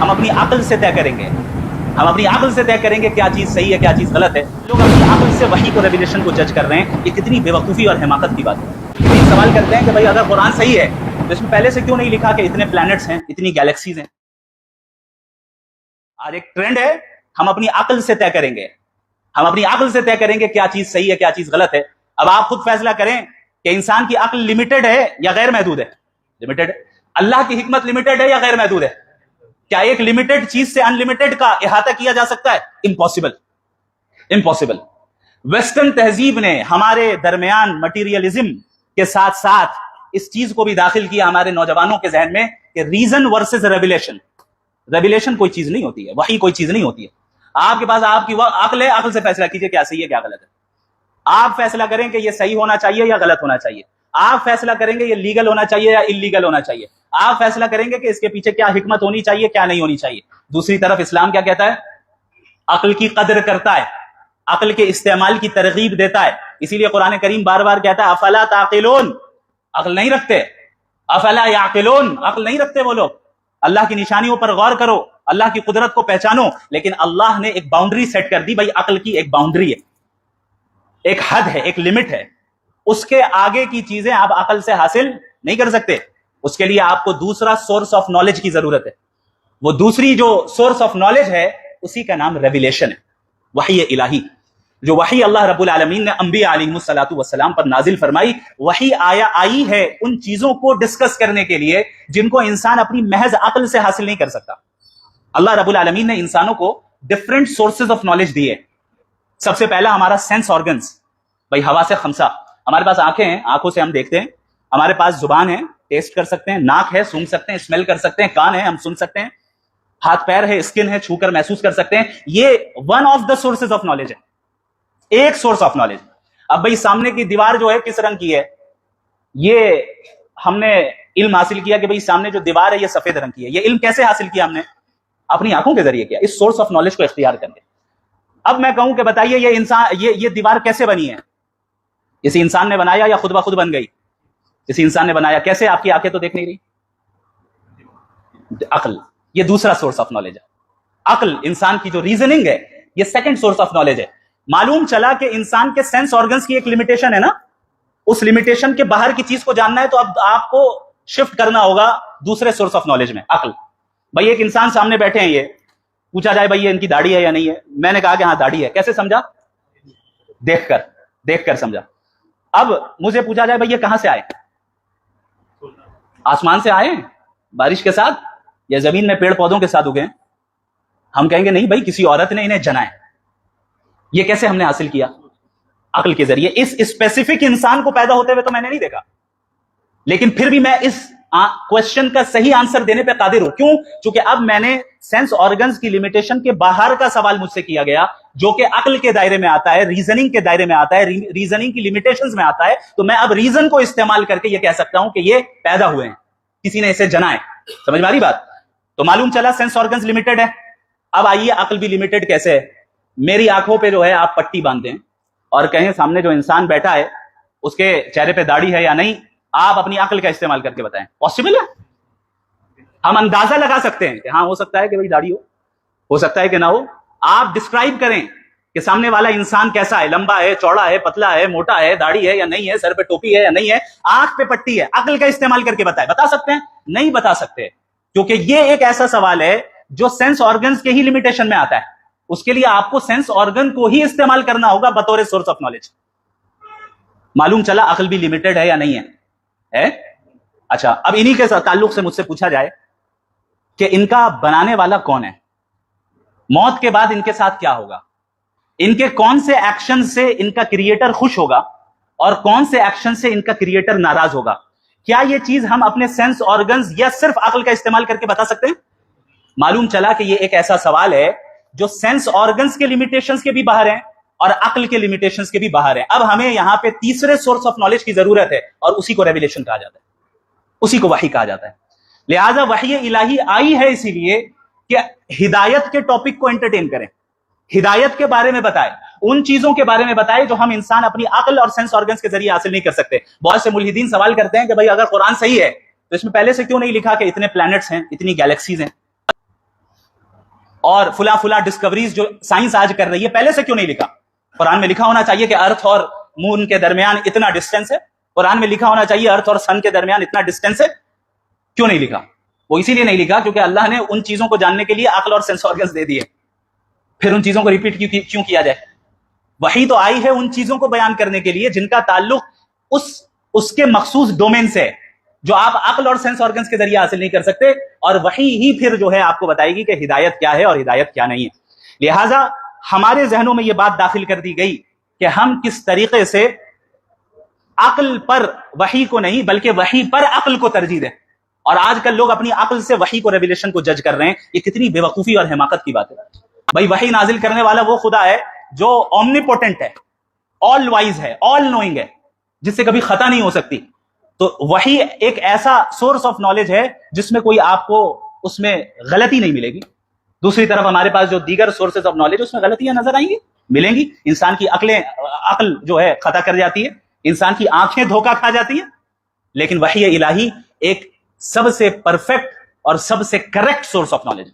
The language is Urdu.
ہم اپنی عقل سے طے کریں گے، ہم اپنی عقل سے طے کریں گے کیا چیز صحیح ہے کیا چیز غلط ہے۔ لوگ اپنی عقل سے وحی کو ریویلیشن کو جج کر رہے ہیں، یہ کتنی بے وقوفی اور حماقت کی بات ہے۔ یہ سوال کرتے ہیں کہ بھائی اگر قرآن صحیح ہے تو اس میں پہلے سے کیوں نہیں لکھا کہ اتنے پلانٹس ہیں، اتنی گیلیکسیز ہیں۔ آج ایک ٹرینڈ ہے ہم اپنی عقل سے طے کریں گے، ہم اپنی عقل سے طے کریں گے کیا چیز صحیح ہے کیا چیز غلط ہے۔ اب آپ خود فیصلہ کریں کہ انسان کی عقل لمیٹڈ ہے یا غیر محدود ہے۔ لمیٹڈ ہے۔ اللہ کی حکمت لمیٹڈ ہے یا غیر محدود ہے؟ کیا ایک لمیٹڈ چیز سے ان لمیٹڈ کا احاطہ کیا جا سکتا ہے؟ Impossible, impossible. ویسٹرن تہذیب نے ہمارے درمیان مٹیریلزم کے ساتھ ساتھ اس چیز کو بھی داخل کیا ہمارے نوجوانوں کے ذہن میں کہ ریزن ورسز ریویلیشن۔ ریویلیشن کوئی چیز نہیں ہوتی ہے، وحی کوئی چیز نہیں ہوتی ہے۔ آپ کے پاس آپ کی عقل ہے، عقل سے فیصلہ کیجئے کیا صحیح ہے کیا غلط ہے۔ آپ فیصلہ کریں کہ یہ صحیح ہونا چاہیے یا غلط ہونا چاہیے۔ آپ فیصلہ کریں گے یہ لیگل ہونا چاہیے یا انلیگل ہونا چاہیے۔ آپ فیصلہ کریں گے کہ اس کے پیچھے کیا حکمت ہونی چاہیے کیا نہیں ہونی چاہیے۔ دوسری طرف اسلام کیا کہتا ہے؟ عقل کی قدر کرتا ہے، عقل کے استعمال کی ترغیب دیتا ہے۔ اسی لیے قرآن کریم بار بار کہتا ہے افلا تعقلون، عقل نہیں رکھتے، افلا یعقلون، عقل نہیں رکھتے وہ لوگ۔ اللہ کی نشانیوں پر غور کرو، اللہ کی قدرت کو پہچانو، لیکن اللہ نے ایک باؤنڈری سیٹ کر دی، بھائی عقل کی ایک باؤنڈری ہے، ایک حد ہے، ایک لمٹ ہے، اس کے آگے کی چیزیں آپ عقل سے حاصل نہیں کر سکتے۔ اس کے لیے آپ کو دوسرا سورس آف نالج کی ضرورت ہے۔ وہ دوسری جو سورس آف نالج ہے اسی کا نام ریویلیشن ہے، وحی الہی۔ جو وحی اللہ رب العالمین نے انبیاء علیہ الصلوۃ والسلام پر نازل فرمائی، وحی آئی ہے ان چیزوں کو ڈسکس کرنے کے لیے جن کو انسان اپنی محض عقل سے حاصل نہیں کر سکتا۔ اللہ رب العالمین نے انسانوں کو ڈفرنٹ سورسز آف نالج دیے۔ سب سے پہلا ہمارا سینس آرگنز، بھائی حواس خمسہ۔ ہمارے پاس آنکھیں ہیں، آنکھوں سے ہم دیکھتے ہیں، ہمارے پاس زبان ہے، ٹیسٹ کر سکتے ہیں، ناک ہے، سونگھ سکتے ہیں، اسمیل کر سکتے ہیں، کان ہے، ہم سن سکتے ہیں، ہاتھ پیر ہے، اسکن ہے، چھو کر محسوس کر سکتے ہیں۔ یہ one of the sources of knowledge ہے، ایک سورس آف نالج۔ اب بھائی سامنے کی دیوار جو ہے کس رنگ کی ہے، یہ ہم نے علم حاصل کیا کہ بھئی سامنے جو دیوار ہے یہ سفید رنگ کی ہے۔ یہ علم کیسے حاصل کیا ہم نے؟ اپنی آنکھوں کے ذریعے کیا، اس سورس آف نالج کو اختیار کر کے۔ اب میں کہوں کہ بتائیے یہ انسان یہ دیوار کیسے بنی ہے؟ کسی انسان نے بنایا یا خود بخود بن گئی؟ کسی انسان نے بنایا۔ کیسے؟ آپ کی آنکھیں تو دیکھ نہیں رہی۔ عقل، یہ دوسرا سورس آف نالج ہے۔ عقل، انسان کی جو ریزننگ ہے، یہ سیکنڈ سورس آف نالج ہے۔ معلوم چلا کہ انسان کے سینس آرگنز کی ایک لمیٹیشن ہے نا، اس لمیٹیشن کے باہر کی چیز کو جاننا ہے تو اب آپ کو شفٹ کرنا ہوگا دوسرے سورس آف نالج میں، عقل۔ بھائی ایک انسان سامنے بیٹھے ہیں، یہ پوچھا جائے بھائی یہ ان کی داڑھی ہے یا نہیں ہے، میں نے کہا کہ ہاں داڑھی ہے۔ کیسے سمجھا؟ دیکھ کر سمجھا۔ اب مجھے پوچھا جائے بھائی یہ کہاں سے آئے؟ آسمان سے آئے بارش کے ساتھ یا زمین میں پیڑ پودوں کے ساتھ اگے؟ ہم کہیں گے نہیں بھائی کسی عورت نے انہیں جنا ہے۔ یہ کیسے ہم نے حاصل کیا؟ عقل کے ذریعے۔ اس اسپیسیفک انسان کو پیدا ہوتے ہوئے تو میں نے نہیں دیکھا، لیکن پھر بھی میں اس کوشچن کا صحیح آنسر دینے پہ قادر ہوں۔ کیوں؟ چونکہ اب میں نے سینس آرگنز کی لمیٹیشن کے باہر کا سوال مجھ سے کیا گیا، جو کہ عقل کے دائرے میں آتا ہے، ریزننگ کے دائرے میں آتا ہے، ریزننگ کی لمیٹیشنز میں آتا ہے۔ تو میں اب ریزن کو استعمال کر کے یہ کہہ سکتا ہوں کہ یہ پیدا ہوئے ہیں، کسی نے اسے جنا ہے۔ سمجھ میں آ رہی بات؟ تو معلوم چلا سینس آرگنز لمیٹڈ ہے۔ اب آئیے عقل بھی لمیٹڈ کیسے ہے؟ میری آنکھوں پہ جو ہے آپ پٹی باندھ دیں اور کہیں سامنے جو انسان بیٹھا ہے اس کے چہرے پہ داڑھی ہے یا نہیں، آپ اپنی عقل کا استعمال کر کے بتائیں، پاسبل ہے؟ ہم اندازہ لگا سکتے ہیں کہ ہاں ہو سکتا ہے کہ بھئی داڑھی ہو سکتا ہے کہ نہ ہو۔ آپ ڈسکرائب کریں کہ سامنے والا انسان کیسا ہے، لمبا ہے، چوڑا ہے، پتلا ہے، موٹا ہے، داڑھی ہے یا نہیں ہے، سر پہ ٹوپی ہے یا نہیں ہے، آنکھ پہ پٹی ہے، عقل کا استعمال کر کے بتائیں۔ بتا سکتے ہیں؟ نہیں بتا سکتے، کیونکہ یہ ایک ایسا سوال ہے جو سینس آرگنز کے ہی لمیٹیشن میں آتا ہے۔ اس کے لیے آپ کو سینس آرگن کو ہی استعمال کرنا ہوگا بطور سورس آف نالج۔ معلوم چلا عقل بھی لمیٹڈ ہے یا نہیں ہے؟ اچھا، اب انہی کے تعلق سے مجھ سے پوچھا جائے کہ ان کا بنانے والا کون ہے؟ موت کے بعد ان کے ساتھ کیا ہوگا؟ ان کے کون سے ایکشن سے ان کا کریٹر خوش ہوگا اور کون سے ایکشن سے ان کا کریٹر ناراض ہوگا؟ کیا یہ چیز ہم اپنے سینس آرگنز یا صرف عقل کا استعمال کر کے بتا سکتے ہیں؟ معلوم چلا کہ یہ ایک ایسا سوال ہے جو سینس آرگنز کے لمیٹیشنز کے بھی باہر ہیں اور عقل کے لمیٹیشنز کے بھی باہر ہیں۔ اب ہمیں یہاں پہ تیسرے سورس آف نالج کی ضرورت ہے اور اسی کو ریویلیشن کہا جاتا ہے، اسی کو وحی کہا جاتا ہے۔ لہذا وحی الہی آئی ہے اسی لیے کہ ہدایت کے ٹاپک کو انٹرٹین کریں، ہدایت کے بارے میں بتائے، ان چیزوں کے بارے میں بتائے جو ہم انسان اپنی عقل اور سینس آرگنز کے ذریعے حاصل نہیں کر سکتے۔ بہت سے ملحدین سوال کرتے ہیں کہ بھائی اگر قرآن صحیح ہے تو اس میں پہلے سے کیوں نہیں لکھا کہ اتنے پلانٹس ہیں، اتنی گیلیکسیز ہیں۔ اور فلاں فلاں ڈسکوریز جو سائنس آج کر رہی ہے، پہلے سے کیوں نہیں لکھا؟ قرآن میں لکھا ہونا چاہیے کہ ارتھ اور مون کے درمیان اتنا ڈسٹینس ہے، قرآن میں لکھا ہونا چاہیے ارتھ اور سن کے درمیان اتنا ڈسٹینس ہے، کیوں نہیں لکھا؟ وہ اسی لیے نہیں لکھا کیونکہ اللہ نے ان چیزوں کو جاننے کے لیے عقل اور سینس آرگنز دے دیے، پھر ان چیزوں کو ریپیٹ کیوں کیا جائے؟ وحی تو آئی ہے ان چیزوں کو بیان کرنے کے لیے جن کا تعلق اس کے مخصوص ڈومین سے، جو آپ عقل اور سینس آرگنز کے ذریعے حاصل نہیں کر سکتے، اور وحی ہی پھر جو ہے آپ کو بتائے گی کہ ہدایت کیا ہے اور ہدایت کیا نہیں ہے۔ لہٰذا ہمارے ذہنوں میں یہ بات داخل کر دی گئی کہ ہم کس طریقے سے عقل پر وحی کو نہیں بلکہ وحی پر عقل کو ترجیح دیں، اور آج کل لوگ اپنی عقل سے وحی کو، ریویلیشن کو جج کر رہے ہیں۔ یہ کتنی بے وقوفی اور حماقت کی بات ہے بھائی! وحی نازل کرنے والا وہ خدا ہے جو اومنیپوٹنٹ ہے، آل وائز ہے، آل نوئنگ ہے، جس سے کبھی خطا نہیں ہو سکتی۔ تو وحی ایک ایسا سورس آف نالج ہے جس میں کوئی آپ کو اس میں غلطی نہیں ملے گی۔ دوسری طرف ہمارے پاس جو دیگر سورسز آف نالج، اس میں غلطیاں نظر آئیں گی، ملیں گی۔ انسان کی عقل جو ہے خطا کر جاتی ہے، انسان کی آنکھیں دھوکہ کھا جاتی ہیں، لیکن وحی الہی ایک سب سے پرفیکٹ اور سب سے کریکٹ سورس آف نالج ہے۔